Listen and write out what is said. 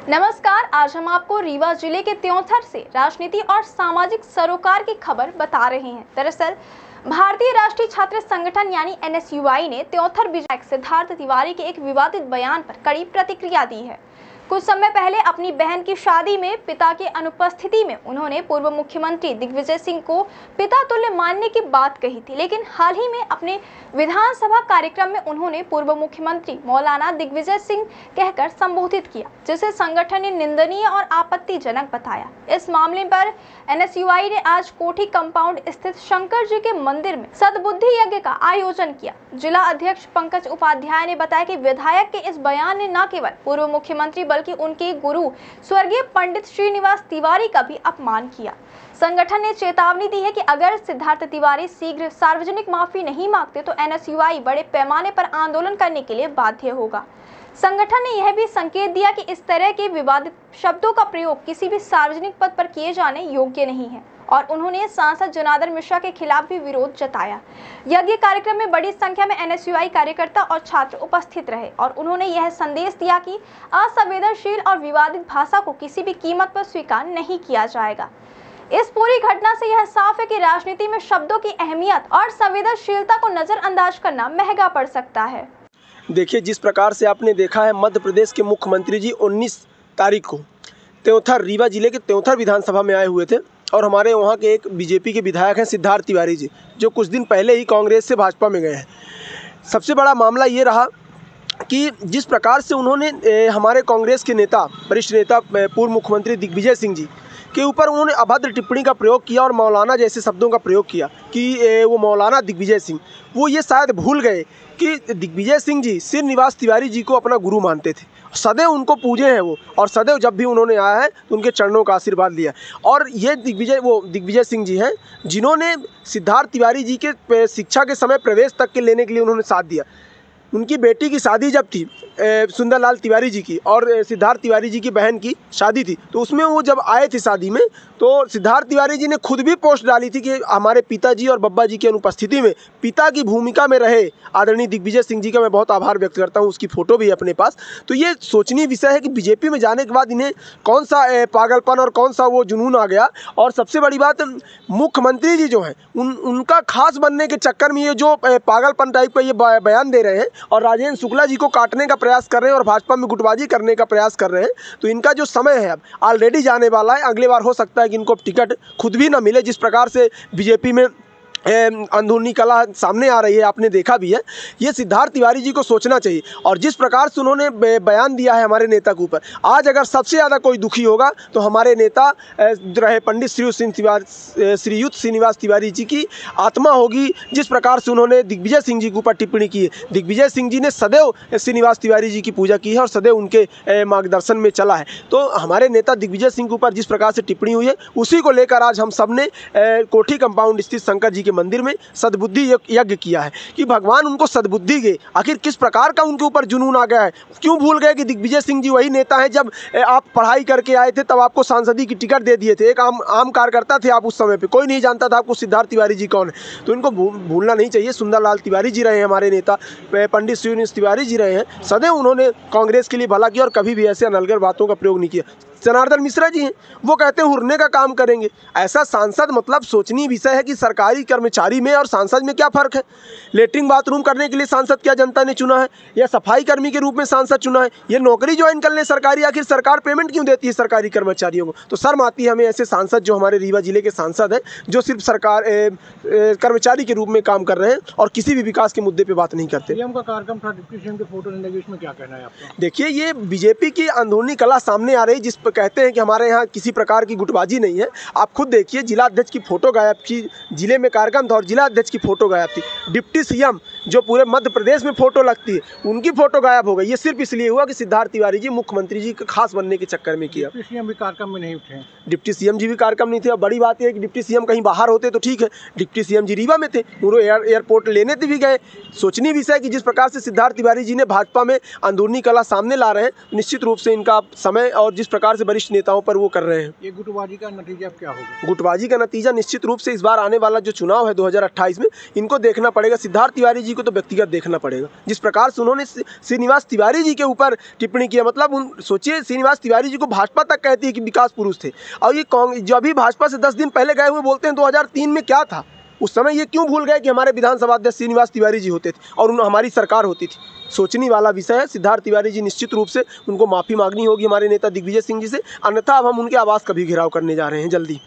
नमस्कार, आज हम आपको रीवा जिले के त्योंथर से राजनीति और सामाजिक सरोकार की खबर बता रहे हैं। दरअसल भारतीय राष्ट्रीय छात्र संगठन यानी NSUI ने त्योंथर विधायक सिद्धार्थ तिवारी के एक विवादित बयान पर कड़ी प्रतिक्रिया दी है। कुछ समय पहले अपनी बहन की शादी में पिता की अनुपस्थिति में उन्होंने पूर्व मुख्यमंत्री दिग्विजय सिंह को पिता तुल्य मानने की बात कही थी, लेकिन हाल ही में अपने विधानसभा कार्यक्रम में उन्होंने पूर्व मुख्यमंत्री मौलाना दिग्विजय सिंह कहकर संबोधित किया, जिसे संगठन ने निंदनीय और आपत्तिजनक बताया। इस मामले पर NSUI ने आज कोठी कंपाउंड स्थित शंकर जी के मंदिर में सद्बुद्धि यज्ञ का आयोजन किया। जिला अध्यक्ष पंकज उपाध्याय ने बताया कि विधायक के इस बयान ने न केवल पूर्व मुख्यमंत्री बल्कि उनके गुरु स्वर्गीय पंडित श्रीनिवास तिवारी का भी अपमान किया। संगठन ने चेतावनी दी है कि अगर सिद्धार्थ तिवारी शीघ्र सार्वजनिक माफी नहीं मांगते तो NSUI बड़े पैमाने पर आंदोलन करने के लिए बाध्य होगा। संगठन ने यह भी संकेत दिया कि इस तरह के विवादित शब्दों का प्रयोग किसी भी सार्वजनिक पद पर किए जाने योग्य नहीं है और उन्होंने सांसद जनार्दन मिश्रा के खिलाफ भी विरोध जताया। यज्ञ कार्यक्रम में बड़ी संख्या में NSUI कार्यकर्ता और छात्र उपस्थित रहे और उन्होंने यह संदेश दिया कि असंवेदनशील और विवादित भाषा को किसी भी कीमत पर स्वीकार नहीं किया जाएगा। इस पूरी घटना से यह साफ है कि राजनीति में शब्दों की अहमियत और संवेदनशीलता को नजरअंदाज करना महंगा पड़ सकता है। देखिए, जिस प्रकार से आपने देखा है, मध्य प्रदेश के मुख्यमंत्री जी 19 तारीख को त्योंथर रीवा जिले के त्योंथर विधानसभा में आए हुए थे और हमारे वहाँ के एक बीजेपी के विधायक हैं सिद्धार्थ तिवारी जी, जो कुछ दिन पहले ही कांग्रेस से भाजपा में गए हैं। सबसे बड़ा मामला ये रहा कि जिस प्रकार से उन्होंने हमारे कांग्रेस के नेता, वरिष्ठ नेता पूर्व मुख्यमंत्री दिग्विजय सिंह जी के ऊपर उन्होंने अभद्र टिप्पणी का प्रयोग किया और मौलाना जैसे शब्दों का प्रयोग किया कि वो मौलाना दिग्विजय सिंह, वो ये शायद भूल गए कि दिग्विजय सिंह जी श्रीनिवास तिवारी जी को अपना गुरु मानते थे, सदैव उनको पूजे हैं वो, और सदैव जब भी उन्होंने आया है तो उनके चरणों का आशीर्वाद लिया। और ये दिग्विजय सिंह जी हैं जिन्होंने सिद्धार्थ तिवारी जी के शिक्षा के समय प्रवेश तक के लेने के लिए उन्होंने साथ दिया। उनकी बेटी की शादी जब थी सुंदरलाल तिवारी जी की और सिद्धार्थ तिवारी जी की बहन की शादी थी, तो उसमें वो जब आए थे शादी में, तो सिद्धार्थ तिवारी जी ने खुद भी पोस्ट डाली थी कि हमारे पिताजी और बब्बा जी की अनुपस्थिति में पिता की भूमिका में रहे आदरणीय दिग्विजय सिंह जी का मैं बहुत आभार व्यक्त करता हूँ। उसकी फ़ोटो भी है अपने पास। तो ये सोचनीय विषय है कि बीजेपी में जाने के बाद इन्हें कौन सा पागलपन और कौन सा वो जुनून आ गया। और सबसे बड़ी बात, मुख्यमंत्री जी जो हैं उनका खास बनने के चक्कर में ये जो पागलपन टाइप का ये बयान दे रहे हैं और राजेंद्र शुक्ला जी को काटने का प्रयास कर रहे हैं और भाजपा में गुटबाजी करने का प्रयास कर रहे हैं, तो इनका जो समय है अब ऑलरेडी जाने वाला है। अगली बार हो सकता है कि इनको टिकट खुद भी ना मिले। जिस प्रकार से बीजेपी में अंदरूनी कला सामने आ रही है, आपने देखा भी है। ये सिद्धार्थ तिवारी जी को सोचना चाहिए। और जिस प्रकार से उन्होंने बयान दिया है हमारे नेता के ऊपर, आज अगर सबसे ज़्यादा कोई दुखी होगा तो हमारे नेता रहे पंडित श्रीयुत श्रीनिवास तिवारी जी की आत्मा होगी। जिस प्रकार से उन्होंने दिग्विजय सिंह जी के ऊपर टिप्पणी की है, दिग्विजय सिंह जी ने सदैव श्रीनिवास तिवारी जी की पूजा की है और सदैव उनके मार्गदर्शन में चला है। तो हमारे नेता दिग्विजय सिंह के ऊपर जिस प्रकार से टिप्पणी हुई है, उसी को लेकर आज हम सब ने कोठी कंपाउंड स्थित शंकर जी के मंदिर में सद्बुद्धि यज्ञ किया है कि भगवान उनको सद्बुद्धि दे। आखिर किस प्रकार का उनके ऊपर जुनून आ गया है, क्यों भूल गए कि दिग्विजय सिंह जी वही नेता हैं जब आप पढ़ाई करके आए थे तब आपको सांसदी की टिकट दे दिए थे। एक आम कार्यकर्ता थे आप उस समय पे, कोई नहीं जानता था आपको सिद्धार्थ तिवारी जी कौन है। तो इनको भूलना नहीं चाहिए। सुंदरलाल तिवारी जी रहे हैं हमारे नेता, पंडित श्रीनिवास तिवारी जी रहे हैं, सदैव उन्होंने कांग्रेस के लिए भला किया और कभी भी ऐसे अनलगर बातों का प्रयोग नहीं किया। जनार्दन मिश्रा जी हैं, वो कहते हैं उड़ने का काम करेंगे। ऐसा सांसद, मतलब सोचनीय विषय है कि सरकारी कर्मचारी में और सांसद में क्या फ़र्क है। लेटरिन बाथरूम करने के लिए सांसद क्या जनता ने चुना है या सफाई कर्मी के रूप में सांसद चुना है? ये नौकरी ज्वाइन कर ले सरकारी, आखिर सरकार पेमेंट क्यों देती है सरकारी कर्मचारियों को? तो शर्म आती है हमें ऐसे सांसद जो हमारे रीवा जिले के सांसद हैं, जो सिर्फ सरकार कर्मचारी के रूप में काम कर रहे हैं और किसी भी विकास के मुद्दे पर बात नहीं करते। सीएम का कार्यक्रम था, डिप्टी सीएम के फोटो लेने, इसमें क्या कहना है आपका? देखिए, ये बीजेपी की अंदरूनी कला सामने आ रही, जिस कहते हैं कि हमारे यहाँ किसी प्रकार की गुटबाजी नहीं है। आप खुद देखिए, जिला अध्यक्ष की फोटो गायब थी, जिले में कार्यक्रम था और जिला अध्यक्ष की फोटो गायब थी। डिप्टी सीएम जो पूरे मध्य प्रदेश में फोटो लगती है, उनकी फोटो गायब हो गई। ये सिर्फ इसलिए हुआ कि सिद्धार्थ तिवारी जी मुख्यमंत्री जी का खास बनने के चक्कर में किया। डिप्टी सीएम भी कार्यक्रम में नहीं उठे, डिप्टी सीएम जी भी कार्यक्रम नहीं थे। अब बड़ी बात यह है कि डिप्टी सीएम कहीं बाहर होते तो ठीक है, डिप्टी सीएम जी रीवा में थे, वो एयरपोर्ट लेने भी गए। सोचनीय विषय है कि जिस प्रकार से सिद्धार्थ तिवारी जी ने भाजपा में अंदरूनी कला सामने ला रहे हैं, निश्चित रूप से इनका समय और जिस प्रकार से वरिष्ठ नेताओं पर वो कर रहे हैं। ये गुटबाजी का नतीजा अब क्या होगा? गुटबाजी का नतीजा निश्चित रूप से इस बार आने वाला जो चुनाव है 2028 में, इनको देखना पड़ेगा। सिद्धार्थ तिवारी जी को तो व्यक्तिगत देखना पड़ेगा। जिस प्रकार से उन्होंने श्रीनिवास तिवारी जी के ऊपर टिप्पणी किया, मतलब सोचिए, श्रीनिवास तिवारी जी को भाजपा तक कहती है कि विकास पुरुष थे, और ये कांग्रेस जो अभी भाजपा से 10 दिन पहले गए हुए बोलते हैं 2003 में क्या था। उस समय ये क्यों भूल गए कि हमारे विधानसभा अध्यक्ष श्रीनिवास तिवारी जी होते थे और हमारी सरकार होती थी। सोचने वाला विषय है। सिद्धार्थ तिवारी जी निश्चित रूप से उनको माफ़ी मांगनी होगी हमारे नेता दिग्विजय सिंह जी से, अन्यथा अब हम उनके आवास का भी घेराव करने जा रहे हैं जल्दी।